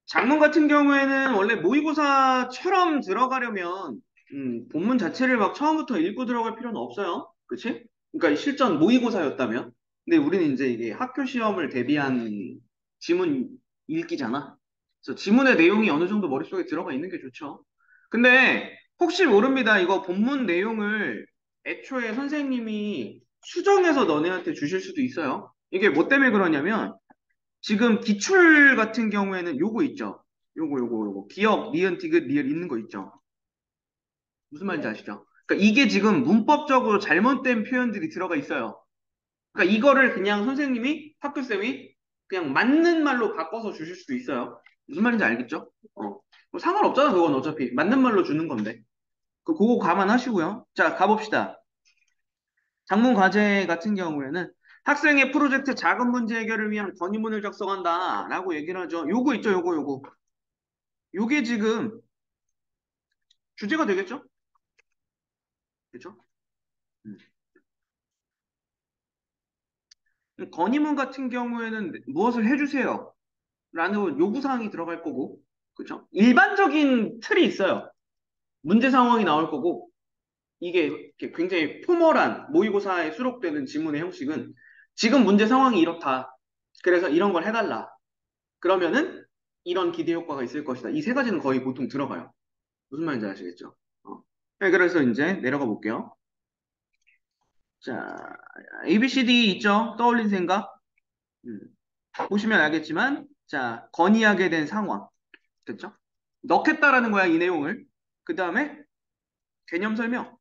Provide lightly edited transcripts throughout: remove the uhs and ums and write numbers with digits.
장문 같은 경우에는 원래 모의고사처럼 들어가려면 본문 자체를 막 처음부터 읽고 들어갈 필요는 없어요. 그치? 그러니까 실전 모의고사였다면. 근데 우리는 이제 이게 학교 시험을 대비한 지문 읽기잖아. 그래서 지문의 내용이 어느 정도 머릿속에 들어가 있는 게 좋죠. 근데 혹시 모릅니다. 이거 본문 내용을 애초에 선생님이 수정해서 너네한테 주실 수도 있어요. 이게 뭐 때문에 그러냐면 지금 기출 같은 경우에는 요거 있죠. 요거. 기억, 니은, 디귿, 리을 있는 거 있죠. 무슨 말인지 아시죠? 그러니까 이게 지금 문법적으로 잘못된 표현들이 들어가 있어요. 그러니까 이거를 그냥 선생님이, 학교쌤이 그냥 맞는 말로 바꿔서 주실 수도 있어요. 무슨 말인지 알겠죠? 뭐 상관없잖아, 그건 어차피. 맞는 말로 주는 건데. 그거 감안하시고요. 자, 가봅시다. 작문 과제 같은 경우에는 학생의 프로젝트 작은 문제 해결을 위한 건의문을 작성한다 라고 얘기를 하죠. 요거 있죠, 요거. 요게 지금 주제가 되겠죠? 그렇죠? 음. 건의문 같은 경우에는 무엇을 해주세요 라는 요구사항이 들어갈 거고, 그렇죠? 일반적인 틀이 있어요. 문제 상황이 나올 거고, 이게 이렇게 굉장히 포멀한 모의고사에 수록되는 지문의 형식은 지금 문제 상황이 이렇다. 그래서 이런 걸 해달라. 그러면은 이런 기대 효과가 있을 것이다. 이 세 가지는 거의 보통 들어가요. 무슨 말인지 아시겠죠? 네, 그래서 이제 내려가 볼게요. 자, ABCD 있죠? 떠올린 생각? 음, 보시면 알겠지만, 자, 건의하게 된 상황. 됐죠? 넣겠다라는 거야, 이 내용을. 그 다음에 개념 설명.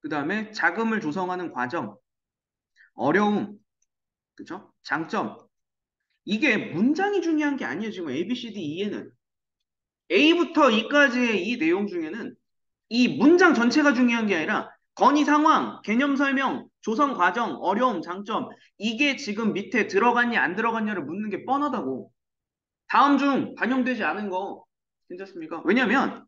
그 다음에 자금을 조성하는 과정. 어려움. 그쵸? 장점. 이게 문장이 중요한 게 아니에요. 지금 A, B, C, D, E에는. A부터 E까지의 이 내용 중에는 이 문장 전체가 중요한 게 아니라 건의 상황, 개념 설명, 조성 과정, 어려움, 장점 이게 지금 밑에 들어갔냐 안 들어갔냐를 묻는 게 뻔하다고. 다음 중 반영되지 않은 거 괜찮습니까? 왜냐면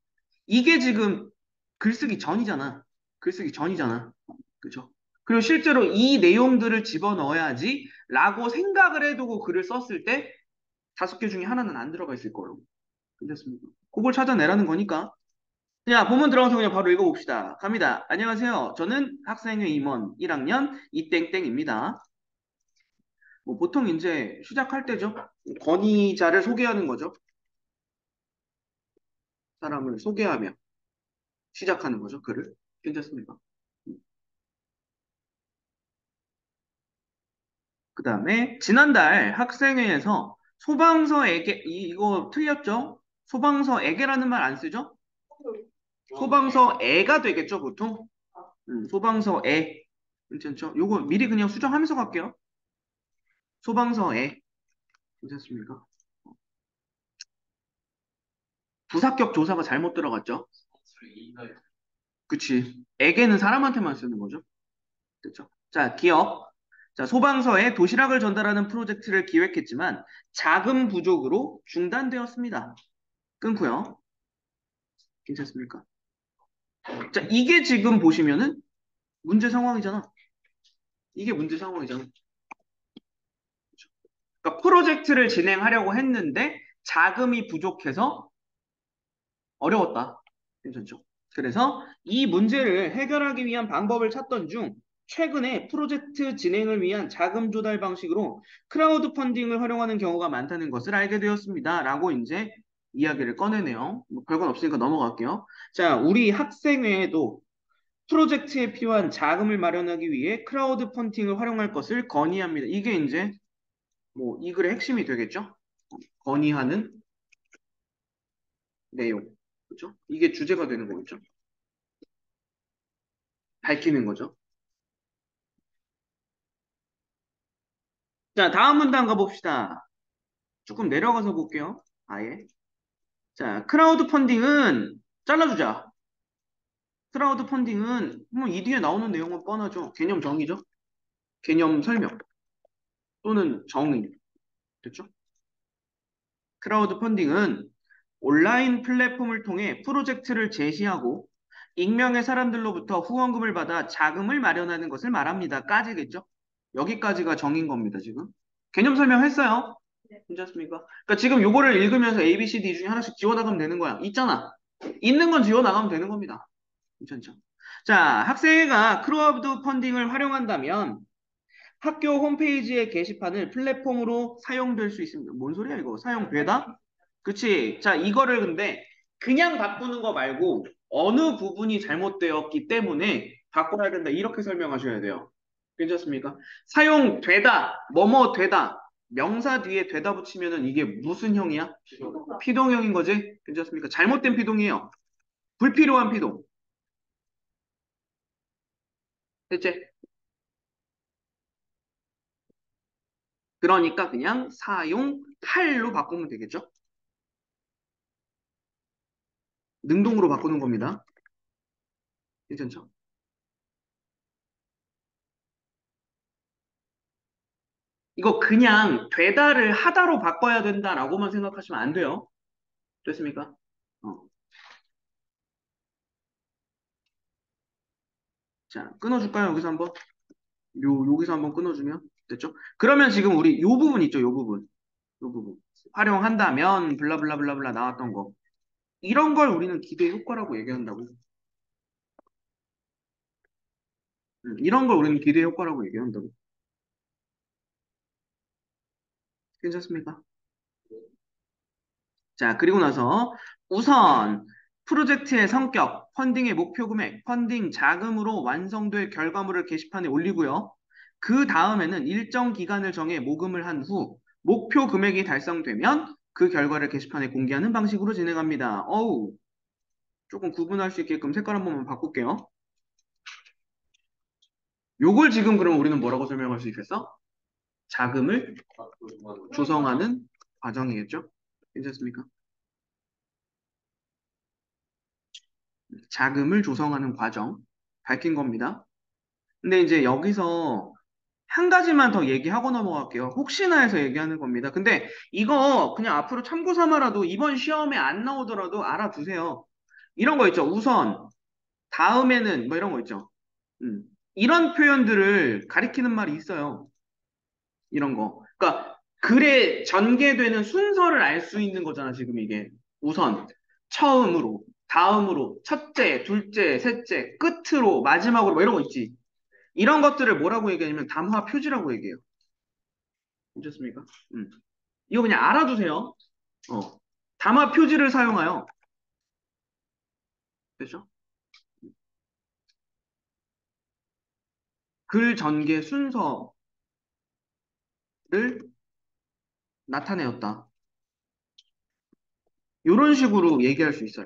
이게 지금 글쓰기 전이잖아. 글쓰기 전이잖아. 그죠? 그리고 실제로 이 내용들을 집어넣어야지 라고 생각을 해두고 글을 썼을 때 다섯 개 중에 하나는 안 들어가 있을 거라고. 괜찮습니까? 그걸 찾아내라는 거니까. 자, 본문 들어가서 그냥 바로 읽어봅시다. 갑니다. 안녕하세요. 저는 학생회 임원 1학년 이땡땡입니다. 뭐 보통 이제 시작할 때죠. 건의자를 소개하는 거죠. 사람을 소개하며 시작하는 거죠. 글을. 괜찮습니까? 그 다음에 지난달 학생회에서 소방서에게 이거 틀렸죠? 소방서에게라는 말 안 쓰죠? 소방서에가 되겠죠, 보통? 소방서에. 괜찮죠? 요거 미리 그냥 수정하면서 갈게요. 소방서에. 괜찮습니까? 부사격 조사가 잘못 들어갔죠? 그치. 에게는 사람한테만 쓰는 거죠. 그렇죠. 자, 기억. 자, 소방서에 도시락을 전달하는 프로젝트를 기획했지만 자금 부족으로 중단되었습니다. 끊고요. 괜찮습니까? 자, 이게 지금 보시면은 문제 상황이잖아. 이게 문제 상황이잖아. 그러니까 프로젝트를 진행하려고 했는데 자금이 부족해서 어려웠다. 괜찮죠? 그래서 이 문제를 해결하기 위한 방법을 찾던 중 최근에 프로젝트 진행을 위한 자금 조달 방식으로 크라우드 펀딩을 활용하는 경우가 많다는 것을 알게 되었습니다. 라고 이제 이야기를 꺼내네요. 뭐 별건 없으니까 넘어갈게요. 자, 우리 학생회에도 프로젝트에 필요한 자금을 마련하기 위해 크라우드 펀딩을 활용할 것을 건의합니다. 이게 이제 뭐 이 글의 핵심이 되겠죠? 건의하는 내용. 그렇죠? 이게 주제가 되는 거겠죠? 밝히는 거죠. 자, 다음 문단 가봅시다. 조금 내려가서 볼게요. 아예. 자, 크라우드 펀딩은 잘라주자. 크라우드 펀딩은 뭐 이 뒤에 나오는 내용은 뻔하죠. 개념 정의죠. 개념 설명 또는 정의. 됐죠? 크라우드 펀딩은 온라인 플랫폼을 통해 프로젝트를 제시하고 익명의 사람들로부터 후원금을 받아 자금을 마련하는 것을 말합니다. 까지겠죠? 여기까지가 정인 겁니다, 지금. 개념 설명했어요. 괜찮습니까? 그러니까 지금 요거를 읽으면서 A, B, C, D 중에 하나씩 지워나가면 되는 거야. 있잖아. 있는 건 지워나가면 되는 겁니다. 괜찮죠? 자, 학생회가 크로우드 펀딩을 활용한다면 학교 홈페이지의 게시판을 플랫폼으로 사용될 수 있습니다. 뭔 소리야 이거? 사용되다? 그치? 자, 이거를 근데 그냥 바꾸는 거 말고 어느 부분이 잘못되었기 때문에 바꿔야 된다. 이렇게 설명하셔야 돼요. 괜찮습니까? 사용되다, 뭐뭐 되다. 명사 뒤에 되다 붙이면은 이게 무슨 형이야? 피동형인 거지? 괜찮습니까? 잘못된 피동이에요. 불필요한 피동. 됐지? 그러니까 그냥 사용할로 바꾸면 되겠죠? 능동으로 바꾸는 겁니다. 괜찮죠? 이거 그냥 되다를 하다로 바꿔야 된다라고만 생각하시면 안 돼요. 됐습니까? 어. 자, 끊어줄까요? 여기서 한번? 여기서 한번 끊어주면? 됐죠? 그러면 지금 우리 요 부분 있죠? 요 부분. 요 부분. 활용한다면, 블라블라블라블라 나왔던 거. 이런 걸 우리는 기대 효과라고 얘기한다고. 이런 걸 우리는 기대 효과라고 얘기한다고. 괜찮습니까? 자, 그리고 나서 우선 프로젝트의 성격, 펀딩의 목표 금액, 펀딩 자금으로 완성될 결과물을 게시판에 올리고요. 그 다음에는 일정 기간을 정해 모금을 한 후 목표 금액이 달성되면 그 결과를 게시판에 공개하는 방식으로 진행합니다. 어우, 조금 구분할 수 있게끔 색깔 한 번만 바꿀게요. 요걸 지금 그럼 우리는 뭐라고 설명할 수 있겠어? 자금을 조성하는 과정이겠죠? 괜찮습니까? 자금을 조성하는 과정 밝힌 겁니다. 근데 이제 여기서 한 가지만 더 얘기하고 넘어갈게요. 혹시나 해서 얘기하는 겁니다. 근데 이거 그냥 앞으로 참고 삼아라도 이번 시험에 안 나오더라도 알아두세요. 이런 거 있죠. 우선, 다음에는 뭐 이런 거 있죠. 음. 이런 표현들을 가리키는 말이 있어요. 이런 거. 그러니까 글에 전개되는 순서를 알 수 있는 거잖아, 지금 이게. 우선, 처음으로, 다음으로, 첫째, 둘째, 셋째, 끝으로, 마지막으로 뭐 이런 거 있지. 이런 것들을 뭐라고 얘기하냐면 담화 표지라고 얘기해요. 괜찮습니까? 음. 이거 그냥 알아두세요. 어. 담화 표지를 사용하여. 됐죠? 글 전개 순서를 나타내었다. 이런 식으로 얘기할 수 있어요.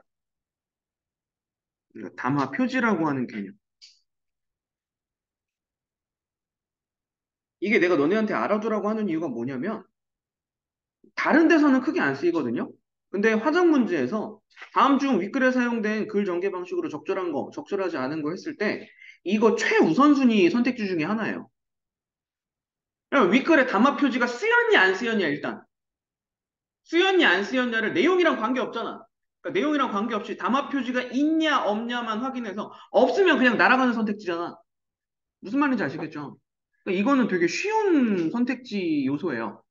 그러니까 담화 표지라고 하는 개념. 이게 내가 너네한테 알아두라고 하는 이유가 뭐냐면 다른 데서는 크게 안 쓰이거든요. 근데 화작 문제에서 다음 중 윗글에 사용된 글 전개 방식으로 적절한 거, 적절하지 않은 거 했을 때 이거 최우선순위 선택지 중에 하나예요. 그럼 윗글에 담화 표지가 쓰였냐 안 쓰였냐 일단 쓰였냐 안 쓰였냐를 내용이랑 관계없잖아. 그러니까 내용이랑 관계없이 담화 표지가 있냐 없냐만 확인해서 없으면 그냥 날아가는 선택지잖아. 무슨 말인지 아시겠죠? 그러니까 이거는 되게 쉬운 선택지 요소예요.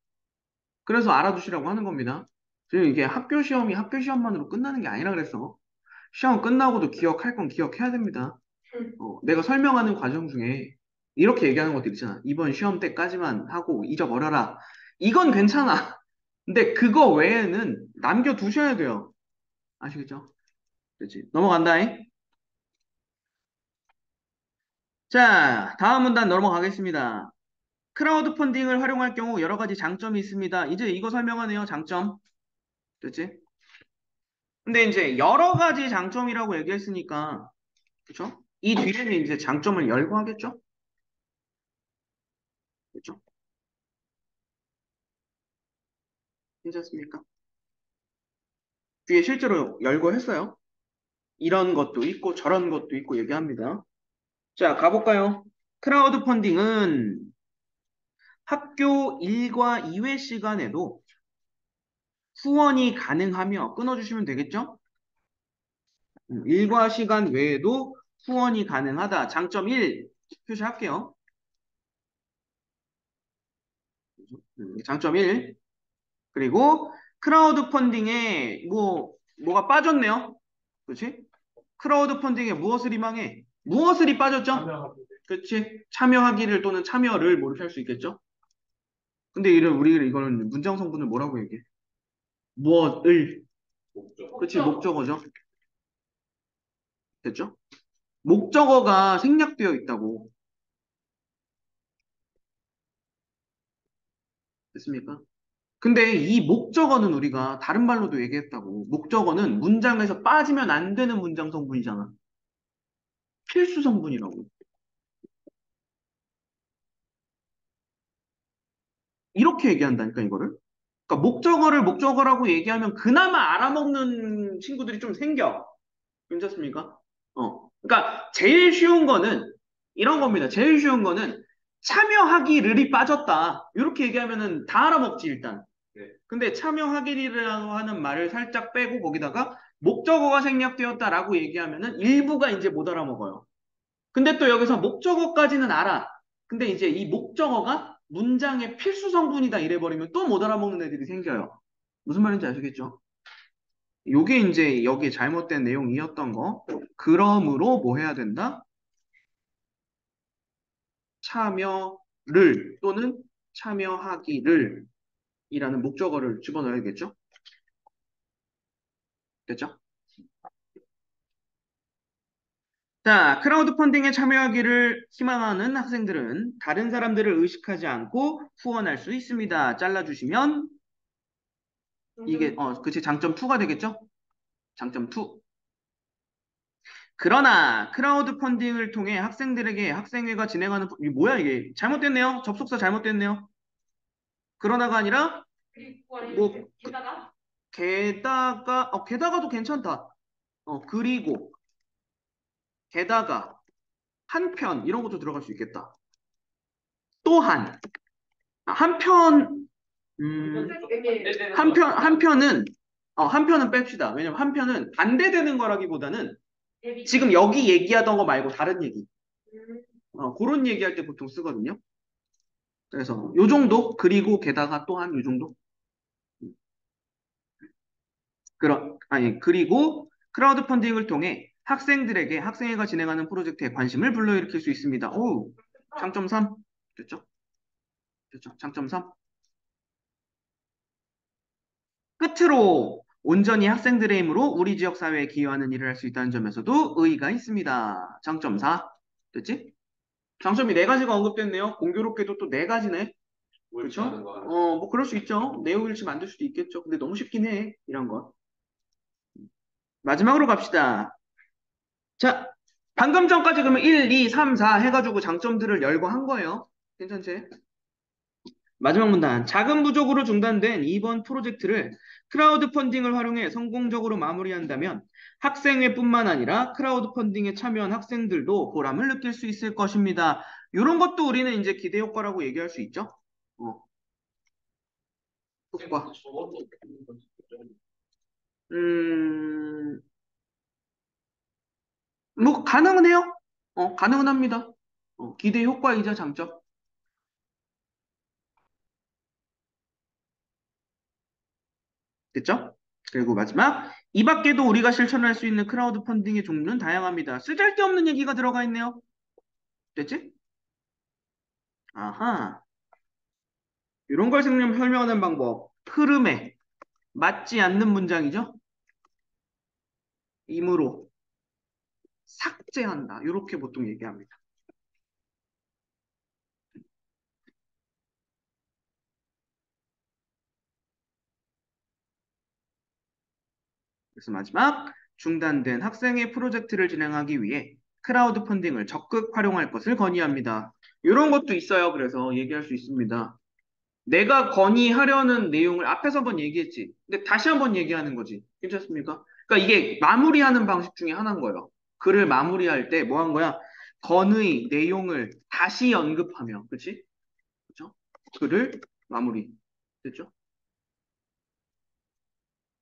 그래서 알아두시라고 하는 겁니다. 지금 이게 학교 시험이 학교 시험만으로 끝나는 게 아니라 그랬어. 시험 끝나고도 기억할 건 기억해야 됩니다. 내가 설명하는 과정 중에 이렇게 얘기하는 것들 있잖아. 이번 시험 때까지만 하고 잊어버려라. 이건 괜찮아. 근데 그거 외에는 남겨두셔야 돼요. 아시겠죠? 그렇지. 넘어간다잉. 자, 다음 문단 넘어가겠습니다. 크라우드 펀딩을 활용할 경우 여러 가지 장점이 있습니다. 이제 이거 설명하네요. 장점. 그렇지? 근데 이제 여러 가지 장점이라고 얘기했으니까, 그렇죠? 이 뒤에는 이제 장점을 열거하겠죠? 그렇죠? 괜찮습니까? 뒤에 실제로 열거했어요. 이런 것도 있고 저런 것도 있고 얘기합니다. 자, 가볼까요? 크라우드 펀딩은 학교 일과 이외 시간에도 후원이 가능하며 끊어주시면 되겠죠? 일과 시간 외에도 후원이 가능하다. 장점 1 표시할게요. 장점 1. 그리고 크라우드 펀딩에 뭐가 빠졌네요. 그렇지? 크라우드 펀딩에 무엇을 희망해? 무엇을이 빠졌죠? 그렇지? 참여하기를 또는 참여를 뭐 이렇게 할 수 있겠죠? 근데 우리 이거는 문장 성분을 뭐라고 얘기해? 무엇을? 그렇지, 목적어죠. 됐죠? 목적어가 생략되어 있다고. 됐습니까? 근데 이 목적어는 우리가 다른 말로도 얘기했다고. 목적어는 문장에서 빠지면 안 되는 문장 성분이잖아. 필수 성분이라고. 이렇게 얘기한다니까, 이거를. 그러니까 목적어를 목적어라고 얘기하면 그나마 알아먹는 친구들이 좀 생겨. 괜찮습니까? 그러니까 제일 쉬운 거는 이런 겁니다. 제일 쉬운 거는 참여하기를이 빠졌다. 이렇게 얘기하면은 다 알아먹지, 일단. 근데 참여하기라고 하는 말을 살짝 빼고 거기다가 목적어가 생략되었다라고 얘기하면은 일부가 이제 못 알아먹어요. 근데 또 여기서 목적어까지는 알아. 근데 이제 이 목적어가 문장의 필수 성분이다 이래버리면 또 못 알아먹는 애들이 생겨요. 무슨 말인지 아시겠죠? 요게 이제 여기 잘못된 내용이었던 거. 그러므로 뭐 해야 된다? 참여를 또는 참여하기를 이라는 목적어를 집어넣어야겠죠? 됐죠? 자, 크라우드 펀딩에 참여하기를 희망하는 학생들은 다른 사람들을 의식하지 않고 후원할 수 있습니다. 잘라주시면 이게 그치 장점 2가 되겠죠? 장점 2. 그러나 크라우드 펀딩을 통해 학생들에게 학생회가 진행하는 이게 뭐야 이게 잘못됐네요. 접속사 잘못됐네요. 그러나가 아니라 뭐 게다가도 괜찮다. 그리고 게다가 한편 이런 것도 들어갈 수 있겠다. 또한 한편 음, 한편은 뺍시다. 왜냐면 한편은 반대되는 거라기보다는 지금 여기 얘기하던 거 말고 다른 얘기. 그런 얘기할 때 보통 쓰거든요. 그래서 요 정도 그리고 게다가 또한 요 정도. 그리고 크라우드 펀딩을 통해 학생들에게 학생회가 진행하는 프로젝트에 관심을 불러일으킬 수 있습니다. 오, 장점 3. 됐죠? 됐죠? 장점 3. 끝으로 온전히 학생들의 힘으로 우리 지역 사회에 기여하는 일을 할 수 있다는 점에서도 의의가 있습니다. 장점 4. 됐지? 장점이 네 가지가 언급됐네요. 공교롭게도 또 네 가지네. 그렇죠? 뭐 그럴 수 있죠. 내용 일치 만들 수도 있겠죠. 근데 너무 쉽긴 해. 이런 거. 마지막으로 갑시다. 자, 방금 전까지 그러면 1, 2, 3, 4 해가지고 장점들을 열거한 거예요. 괜찮지? 마지막 문단. 자금 부족으로 중단된 이번 프로젝트를 크라우드 펀딩을 활용해 성공적으로 마무리한다면 학생회뿐만 아니라 크라우드 펀딩에 참여한 학생들도 보람을 느낄 수 있을 것입니다. 이런 것도 우리는 이제 기대 효과라고 얘기할 수 있죠. 어, 효과. 음, 뭐 가능은 해요. 가능은 합니다. 기대 효과이자 장점. 됐죠? 그리고 마지막, 이 밖에도 우리가 실천할 수 있는 크라우드 펀딩의 종류는 다양합니다. 쓰잘데없는 얘기가 들어가 있네요. 됐지? 아하. 이런 걸 설명하는 방법. 흐름에 맞지 않는 문장이죠? 임으로 삭제한다. 이렇게 보통 얘기합니다. 그래서 마지막, 중단된 학생의 프로젝트를 진행하기 위해 크라우드 펀딩을 적극 활용할 것을 건의합니다. 이런 것도 있어요. 그래서 얘기할 수 있습니다. 내가 건의하려는 내용을 앞에서 한번 얘기했지. 근데 다시 한번 얘기하는 거지. 괜찮습니까? 그러니까 이게 마무리하는 방식 중에 하나인 거예요. 글을 마무리할 때 뭐 한 거야? 건의 내용을 다시 언급하며, 그치? 그쵸? 글을 마무리. 됐죠?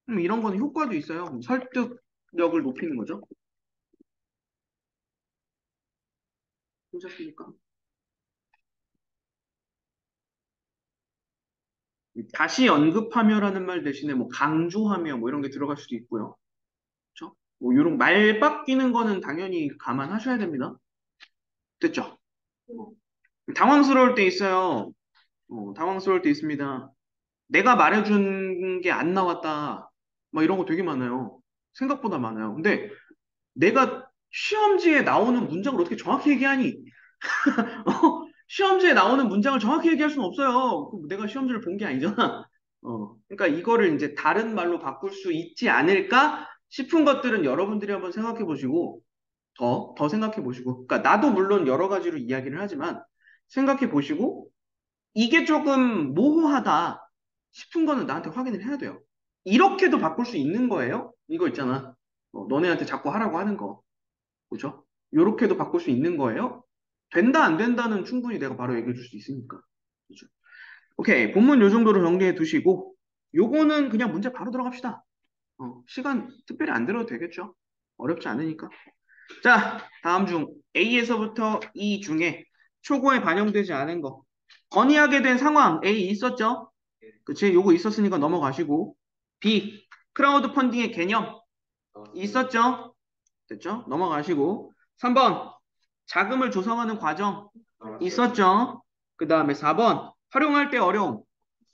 이런 거는 효과도 있어요. 설득력을 높이는 거죠. 괜찮습니까? 다시 언급하며라는 말 대신에 뭐 강조하며 뭐 이런 게 들어갈 수도 있고요. 그렇죠? 뭐 이런 말 바뀌는 거는 당연히 감안하셔야 됩니다. 됐죠? 당황스러울 때 있어요. 당황스러울 때 있습니다. 내가 말해준 게 안 나왔다. 막 이런 거 되게 많아요. 생각보다 많아요. 근데 내가 시험지에 나오는 문장을 어떻게 정확히 얘기하니? 시험지에 나오는 문장을 정확히 얘기할 수는 없어요. 내가 시험지를 본 게 아니잖아. 그러니까 이거를 이제 다른 말로 바꿀 수 있지 않을까 싶은 것들은 여러분들이 한번 생각해 보시고, 더 생각해 보시고, 그러니까 나도 물론 여러 가지로 이야기를 하지만 생각해 보시고, 이게 조금 모호하다 싶은 거는 나한테 확인을 해야 돼요. 이렇게도 바꿀 수 있는 거예요? 이거 있잖아. 너네한테 자꾸 하라고 하는 거. 그죠? 요렇게도 바꿀 수 있는 거예요? 된다, 안 된다는 충분히 내가 바로 얘기해 줄 수 있으니까. 그죠? 오케이. 본문 요 정도로 정리해 두시고, 요거는 그냥 문제 바로 들어갑시다. 시간 특별히 안 들어도 되겠죠? 어렵지 않으니까. 자, 다음 중 A에서부터 E 중에 초고에 반영되지 않은 거. 건의하게 된 상황 A 있었죠? 그치? 요거 있었으니까 넘어가시고. B, 크라우드 펀딩의 개념 있었죠? 됐죠? 넘어가시고. 3번, 자금을 조성하는 과정 있었죠? 그 다음에 4번, 활용할 때 어려움.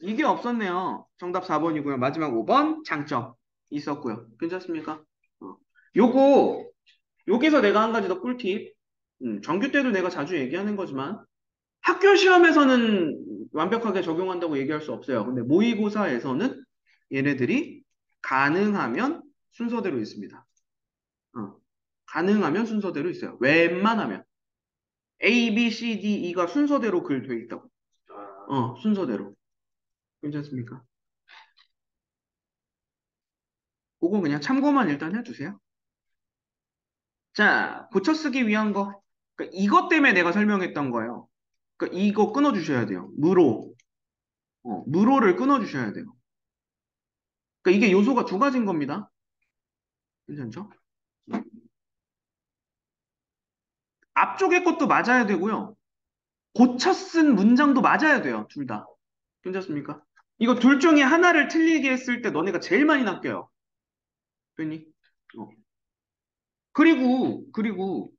이게 없었네요. 정답 4번이고요. 마지막 5번, 장점 있었고요. 괜찮습니까? 어. 요거, 여기서 내가 한 가지 더 꿀팁. 정규 때도 내가 자주 얘기하는 거지만 학교 시험에서는 완벽하게 적용한다고 얘기할 수 없어요. 근데 모의고사에서는 얘네들이 가능하면 순서대로 있습니다. 어, 가능하면 순서대로 있어요. 웬만하면. A, B, C, D, E가 순서대로 글 돼 있다고. 순서대로. 괜찮습니까? 그건 그냥 참고만 일단 해주세요. 자, 고쳐쓰기 위한 거. 그러니까 이것 때문에 내가 설명했던 거예요. 그러니까 이거 끊어주셔야 돼요. 무로를 끊어주셔야 돼요. 그러니까 이게 요소가 두 가지인 겁니다. 괜찮죠? 앞쪽의 것도 맞아야 되고요. 고쳐 쓴 문장도 맞아야 돼요. 둘 다. 괜찮습니까? 이거 둘 중에 하나를 틀리게 했을 때 너네가 제일 많이 낚여요. 됐니? 어. 그리고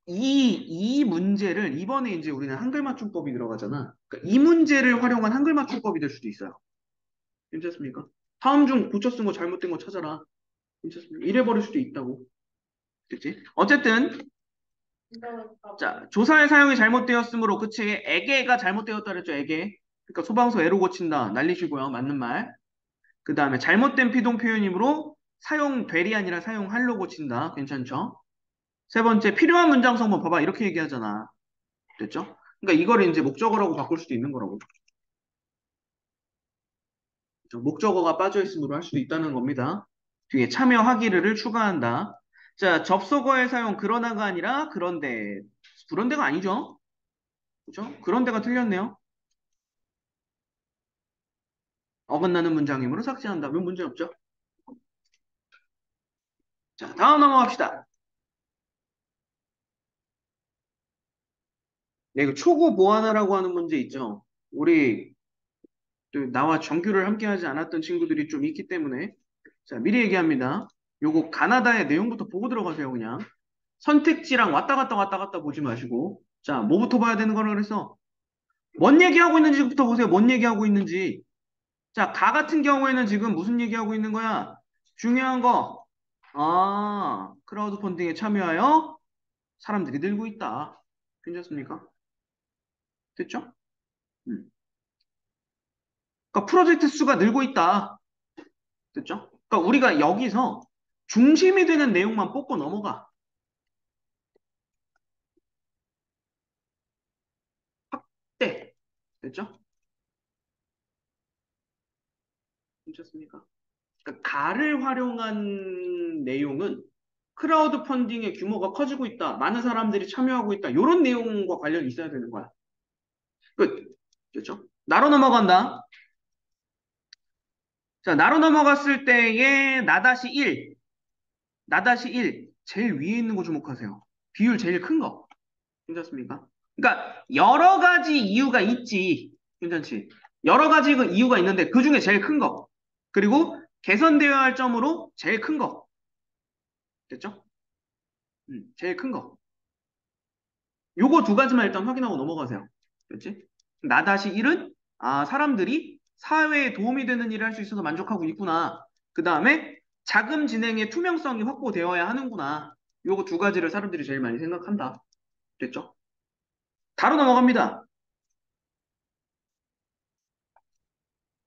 이 문제를 이번에 이제 우리는 한글 맞춤법이 들어가잖아. 그러니까 이 문제를 활용한 한글 맞춤법이 될 수도 있어요. 괜찮습니까? 다음 중 고쳐 쓴 거 잘못된 거 찾아라. 괜찮습니까? 이래 버릴 수도 있다고. 됐지? 어쨌든 자, 조사의 사용이 잘못되었으므로 그치? 에게가 잘못되었다 그랬죠, 에게. 그러니까 소방서 애로 고친다. 날리시고요. 맞는 말. 그 다음에 잘못된 피동 표현이므로 사용되리 아니라 사용할로 고친다. 괜찮죠? 세 번째, 필요한 문장 성분 봐봐. 이렇게 얘기하잖아. 됐죠? 그러니까 이걸 이제 목적어라고 바꿀 수도 있는 거라고. 목적어가 빠져 있으므로 할 수도 있다는 겁니다. 뒤에 참여하기를 추가한다. 자, 접속어의 사용 그러나가 아니라 그런데. 그런데가 아니죠? 그죠? 그런데가 틀렸네요. 어긋나는 문장이므로 삭제한다면 문제 없죠? 자, 다음 넘어갑시다. 네, 이거 초고 보완하라고 하는 문제 있죠? 우리 또 나와 정규를 함께 하지 않았던 친구들이 좀 있기 때문에 자, 미리 얘기합니다. 요거 가나다의 내용부터 보고 들어가세요, 그냥. 선택지랑 왔다 갔다 보지 마시고. 자, 뭐부터 봐야 되는 거라 그랬어? 뭔 얘기하고 있는지부터 보세요. 뭔 얘기하고 있는지. 자, 가 같은 경우에는 지금 무슨 얘기하고 있는 거야? 중요한 거. 크라우드 펀딩에 참여하여 사람들이 늘고 있다. 괜찮습니까? 됐죠? 음. 그러니까 프로젝트 수가 늘고 있다. 됐죠? 그러니까 우리가 여기서 중심이 되는 내용만 뽑고 넘어가. 확대. 됐죠? 괜찮습니까? 그러니까 가를 활용한 내용은 크라우드 펀딩의 규모가 커지고 있다. 많은 사람들이 참여하고 있다. 이런 내용과 관련이 있어야 되는 거야. 끝. 됐죠? 나로 넘어간다. 자, 나로 넘어갔을 때의 나-1. 나-1. 제일 위에 있는 거 주목하세요. 비율 제일 큰 거. 괜찮습니까? 그러니까 여러 가지 이유가 있지. 괜찮지? 여러 가지 그 이유가 있는데 그 중에 제일 큰 거. 그리고 개선되어야 할 점으로 제일 큰 거. 됐죠? 제일 큰 거. 요거 두 가지만 일단 확인하고 넘어가세요. 됐지? 나 일은 사람들이 사회에 도움이 되는 일을 할 수 있어서 만족하고 있구나. 그 다음에 자금 진행의 투명성이 확보되어야 하는구나. 요거 두 가지를 사람들이 제일 많이 생각한다. 됐죠? 바로 넘어갑니다.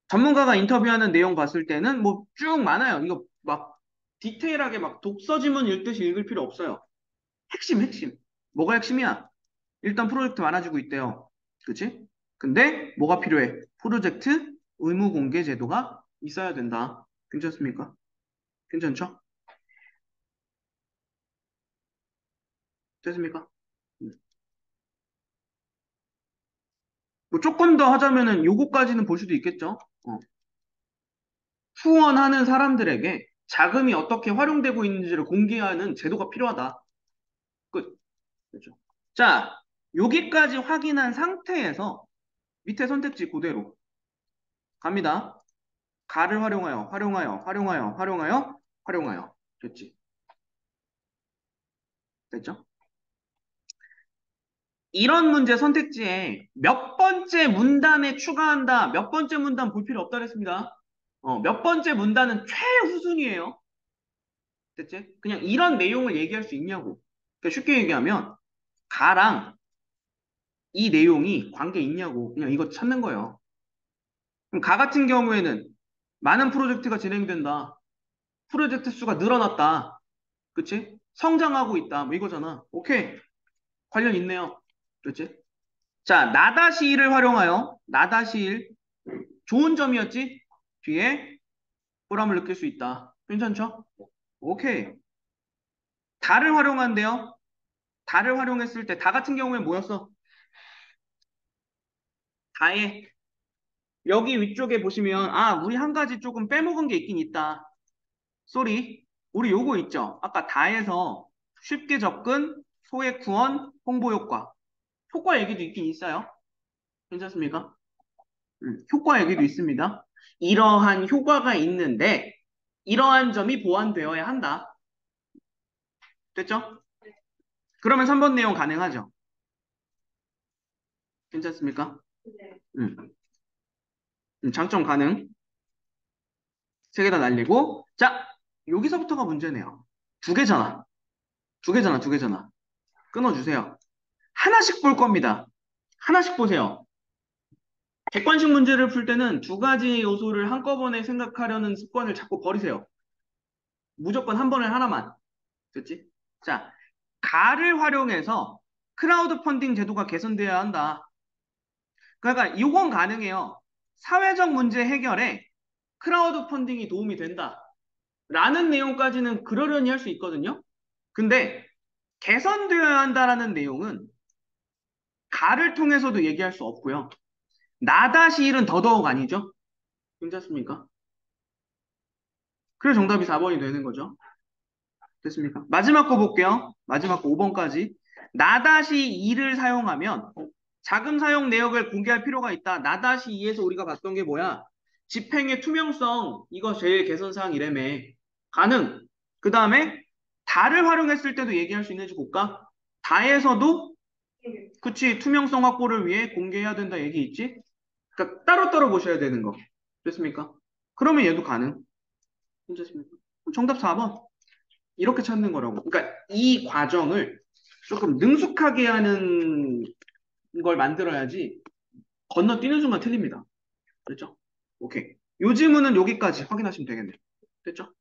전문가가 인터뷰하는 내용 봤을 때는 뭐 쭉 많아요. 이거 막 디테일하게 막 독서 지문 읽듯이 읽을 필요 없어요. 핵심. 뭐가 핵심이야? 일단 프로젝트 많아지고 있대요. 그치? 근데 뭐가 필요해? 프로젝트 의무 공개 제도가 있어야 된다. 괜찮습니까? 괜찮죠? 됐습니까? 음. 뭐 조금 더 하자면은 요거까지는 볼 수도 있겠죠? 후원하는 사람들에게 자금이 어떻게 활용되고 있는지를 공개하는 제도가 필요하다. 끝. 그렇죠. 자, 여기까지 확인한 상태에서 밑에 선택지 그대로 갑니다. 가를 활용하여. 됐지? 됐죠? 이런 문제 선택지에 몇 번째 문단에 추가한다, 몇 번째 문단 볼 필요 없다 그랬습니다. 몇 번째 문단은 최우순이에요. 됐지? 그냥 이런 내용을 얘기할 수 있냐고. 그러니까 쉽게 얘기하면 가랑 이 내용이 관계 있냐고. 그냥 이거 찾는 거예요. 그럼 가 같은 경우에는 많은 프로젝트가 진행된다. 프로젝트 수가 늘어났다. 그치? 성장하고 있다. 뭐 이거잖아. 오케이. 관련 있네요. 그치? 자, 나-1을 활용하여 나-1 좋은 점이었지? 뒤에 보람을 느낄 수 있다. 괜찮죠? 오케이. 다를 활용한대요. 다를 활용했을 때 다 같은 경우에 뭐였어? 다에 여기 위쪽에 보시면 우리 한 가지 조금 빼먹은 게 있긴 있다. 쏘리. 우리 요거 있죠? 아까 다에서 쉽게 접근, 소액 후원, 홍보 효과. 효과 얘기도 있긴 있어요. 괜찮습니까? 효과 얘기도 있습니다. 이러한 효과가 있는데 이러한 점이 보완되어야 한다. 됐죠? 그러면 3번 내용 가능하죠? 괜찮습니까? 음, 장점 가능. 세 개 다 날리고. 자, 여기서부터가 문제네요. 두 개잖아. 두 개잖아. 끊어주세요. 하나씩 볼 겁니다. 하나씩 보세요. 객관식 문제를 풀 때는 두 가지 요소를 한꺼번에 생각하려는 습관을 자꾸 버리세요. 무조건 한 번에 하나만. 됐지? 자, 가를 활용해서 크라우드 펀딩 제도가 개선돼야 한다. 그러니까 이건 가능해요. 사회적 문제 해결에 크라우드 펀딩이 도움이 된다. 라는 내용까지는 그러려니 할 수 있거든요. 근데 개선되어야 한다라는 내용은 가를 통해서도 얘기할 수 없고요. 나-1은 더더욱 아니죠. 괜찮습니까? 그래서 정답이 4번이 되는 거죠. 됐습니까? 마지막 거 볼게요. 마지막 거 5번까지. 나-2를 사용하면 자금 사용 내역을 공개할 필요가 있다. 나-2에서 우리가 봤던 게 뭐야? 집행의 투명성, 이거 제일 개선사항이라며. 가능. 그 다음에 다를 활용했을 때도 얘기할 수 있는지 볼까? 다에서도 그치, 투명성 확보를 위해 공개해야 된다 얘기 있지? 그러니까 따로따로 보셔야 되는 거. 됐습니까? 그러면 얘도 가능. 괜찮습니까? 정답 4번. 이렇게 찾는 거라고. 그러니까 이 과정을 조금 능숙하게 하는 걸 만들어야지 건너뛰는 순간 틀립니다. 됐죠? 오케이. 요 질문은 여기까지 확인하시면 되겠네요. 됐죠?